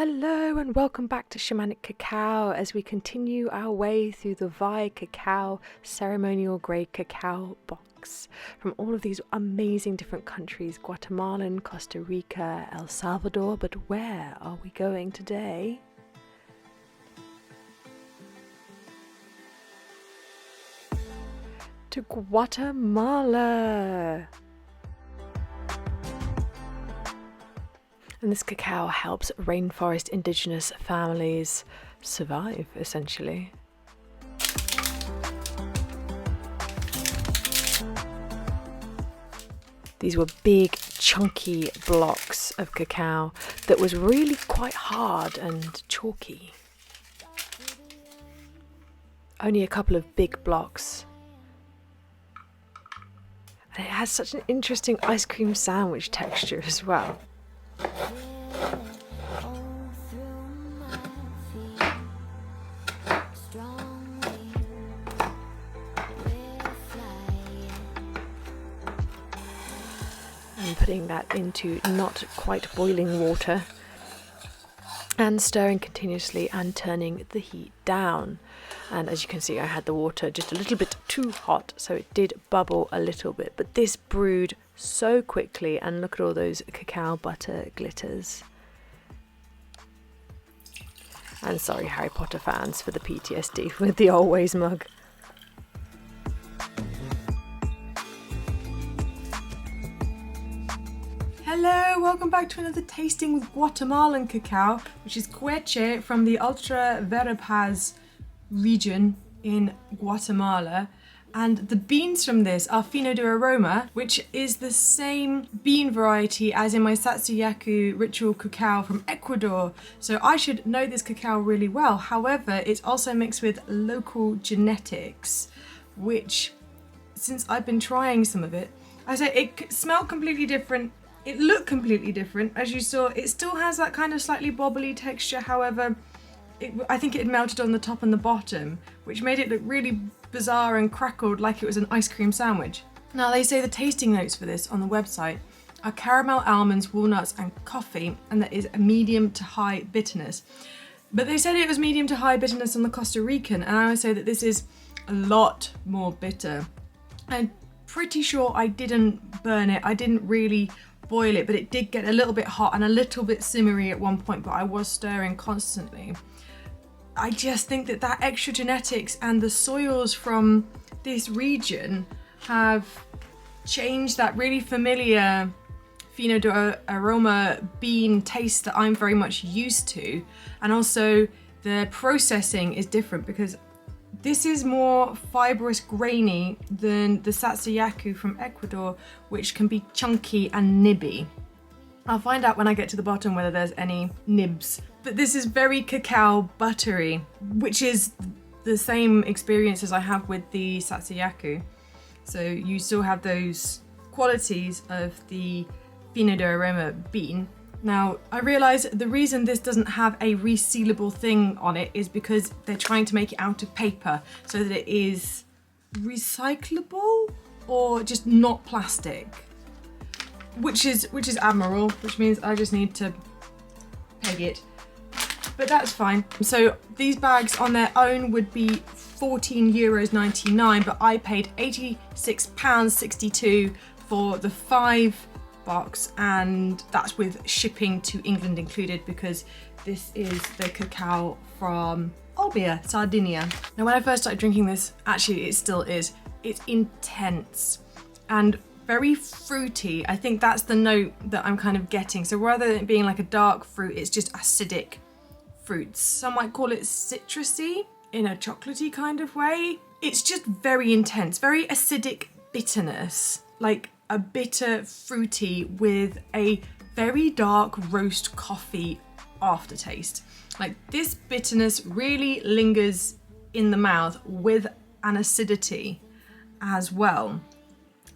Hello and welcome back to Shamanic Cacao as we continue our way through the Vai Cacao ceremonial grade cacao box from all of these amazing different countries, Guatemala, Costa Rica, El Salvador, but where are we going today? To Guatemala! And this cacao helps rainforest indigenous families survive, essentially. These were big, chunky blocks of cacao that was really quite hard and chalky. Only a couple of big blocks. And it has such an interesting ice cream sandwich texture as well. And putting that into not quite boiling water and stirring continuously and turning the heat down. And as you can see, I had the water just a little bit too hot, so it did bubble a little bit, but this brewed so quickly, and look at all those cacao butter glitters. And sorry, Harry Potter fans, for the PTSD with the always mug. Hello, welcome back to another tasting with Guatemalan cacao, which is Punchy from the Ultra Verapaz region in Guatemala. And the beans from this are Fino de Aroma, which is the same bean variety as in my Tsatsayaku ritual cacao from Ecuador. So I should know this cacao really well. However, it's also mixed with local genetics, which, since I've been trying some of it, I say it smelled completely different. It looked completely different. As you saw, it still has that kind of slightly bobbly texture. However, I think it had melted on the top and the bottom, which made it look really bizarre and crackled like it was an ice cream sandwich. Now, they say the tasting notes for this on the website are caramel, almonds, walnuts and coffee, and that is a medium to high bitterness. But they said it was medium to high bitterness on the Costa Rican, and I would say that this is a lot more bitter. I'm pretty sure I didn't burn it. I didn't really boil it, but it did get a little bit hot and a little bit simmery at one point, but I was stirring constantly. I just think that that extra genetics and the soils from this region have changed that really familiar Fino de Aroma bean taste that I'm very much used to. And also the processing is different because this is more fibrous, grainy than the Tsatsayaku from Ecuador, which can be chunky and nibby. I'll find out when I get to the bottom whether there's any nibs. But this is very cacao buttery, which is the same experience as I have with the Tsatsayaku. So you still have those qualities of the Fino de Aroma bean. Now, I realise the reason this doesn't have a resealable thing on it is because they're trying to make it out of paper so that it is recyclable or just not plastic. Which is admirable, which means I just need to peg it. But that's fine. So these bags on their own would be €14.99, but I paid £86.62 for the 5 box, and that's with shipping to England included because this is the cacao from Olbia, Sardinia. Now, when I first started drinking this, actually it still is. It's intense and very fruity. I think that's the note that I'm kind of getting. So rather than it being like a dark fruit, it's just acidic fruits. Some might call it citrusy in a chocolatey kind of way. It's just very intense, very acidic bitterness, like a bitter fruity with a very dark roast coffee aftertaste. Like this bitterness really lingers in the mouth with an acidity as well.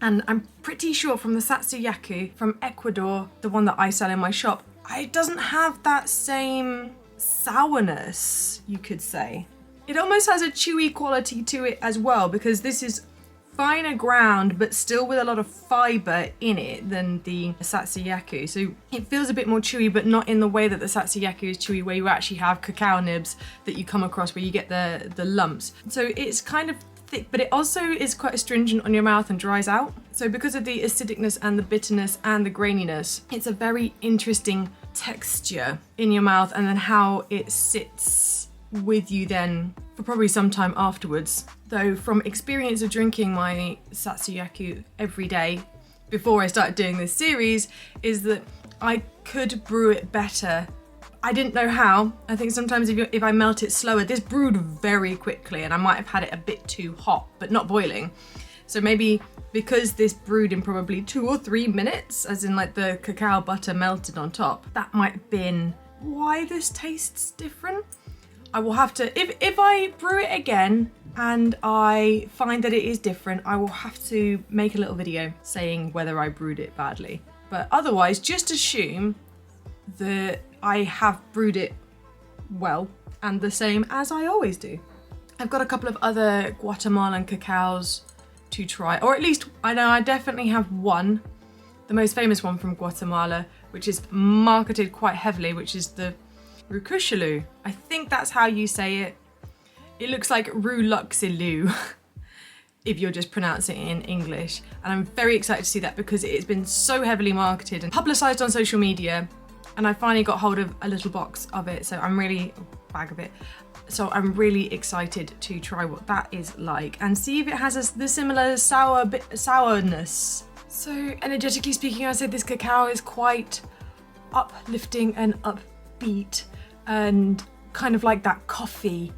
And I'm pretty sure from the Tsatsayaku from Ecuador, the one that I sell in my shop, it doesn't have that same sourness, you could say. It almost has a chewy quality to it as well, because this is finer ground but still with a lot of fibre in it than the Tsatsayaku. So it feels a bit more chewy, but not in the way that the Tsatsayaku is chewy, where you actually have cacao nibs that you come across where you get the lumps. So it's kind of thick, but it also is quite astringent on your mouth and dries out. So because of the acidicness and the bitterness and the graininess, it's a very interesting texture in your mouth, and then how it sits with you then for probably some time afterwards. Though from experience of drinking my Tsatsayaku every day before I started doing this series, is that I could brew it better. I didn't know how. I think sometimes if I melt it slower, this brewed very quickly and I might have had it a bit too hot, but not boiling. So maybe because this brewed in probably 2 or 3 minutes, as in like the cacao butter melted on top, that might have been why this tastes different. I will have to, if I brew it again and I find that it is different, I will have to make a little video saying whether I brewed it badly. But otherwise, just assume that I have brewed it well and the same as I always do. I've got a couple of other Guatemalan cacaos to try, or at least I know I definitely have one, the most famous one from Guatemala, which is marketed quite heavily, which is the Rucuchelu. I think that's how you say it. It looks like Rucuchelu if you're just pronouncing it in English. And I'm very excited to see that because it has been so heavily marketed and publicized on social media. And I finally got hold of a little box of it. So I'm really, bag of it. So I'm really excited to try what that is like and see if it has the similar sourness. So energetically speaking, I said this cacao is quite uplifting and upbeat and kind of like that coffee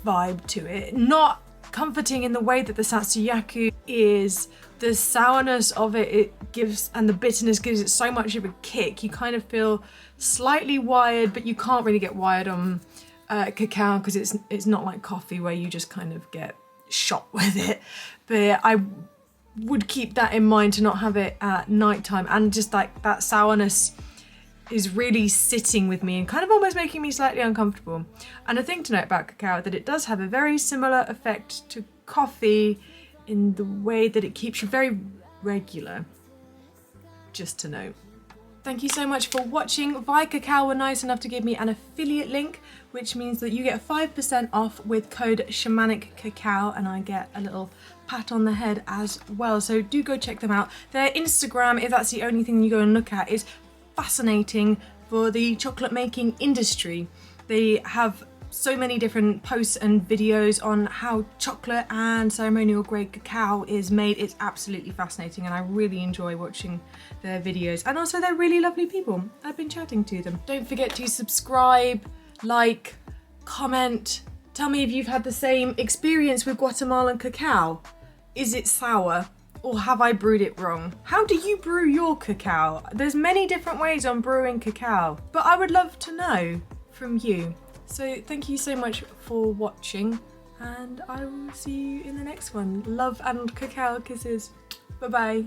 vibe to it. Not comforting in the way that the Tsatsayaku is. The sourness of it gives, and the bitterness gives it so much of a kick. You kind of feel slightly wired, but you can't really get wired on cacao because it's not like coffee where you just kind of get shot with it. But I would keep that in mind to not have it at night time, and just like that sourness is really sitting with me and kind of almost making me slightly uncomfortable. And a thing to note about cacao, that it does have a very similar effect to coffee in the way that it keeps you very regular, just to note. Thank you so much for watching. Vai Cacao were nice enough to give me an affiliate link, which means that you get 5% off with code shamanic.cacao, and I get a little pat on the head as well. So do go check them out. Their Instagram, if that's the only thing you go and look at, is fascinating for the chocolate making industry. They have so many different posts and videos on how chocolate and ceremonial grade cacao is made. It's absolutely fascinating and I really enjoy watching their videos, and also they're really lovely people. I've been chatting to them. Don't forget to subscribe, like, comment, tell me if you've had the same experience with Guatemalan cacao. Is it sour? Or have I brewed it wrong? How do you brew your cacao? There's many different ways on brewing cacao, but I would love to know from you. So thank you so much for watching, and I will see you in the next one. Love and cacao kisses. Bye bye.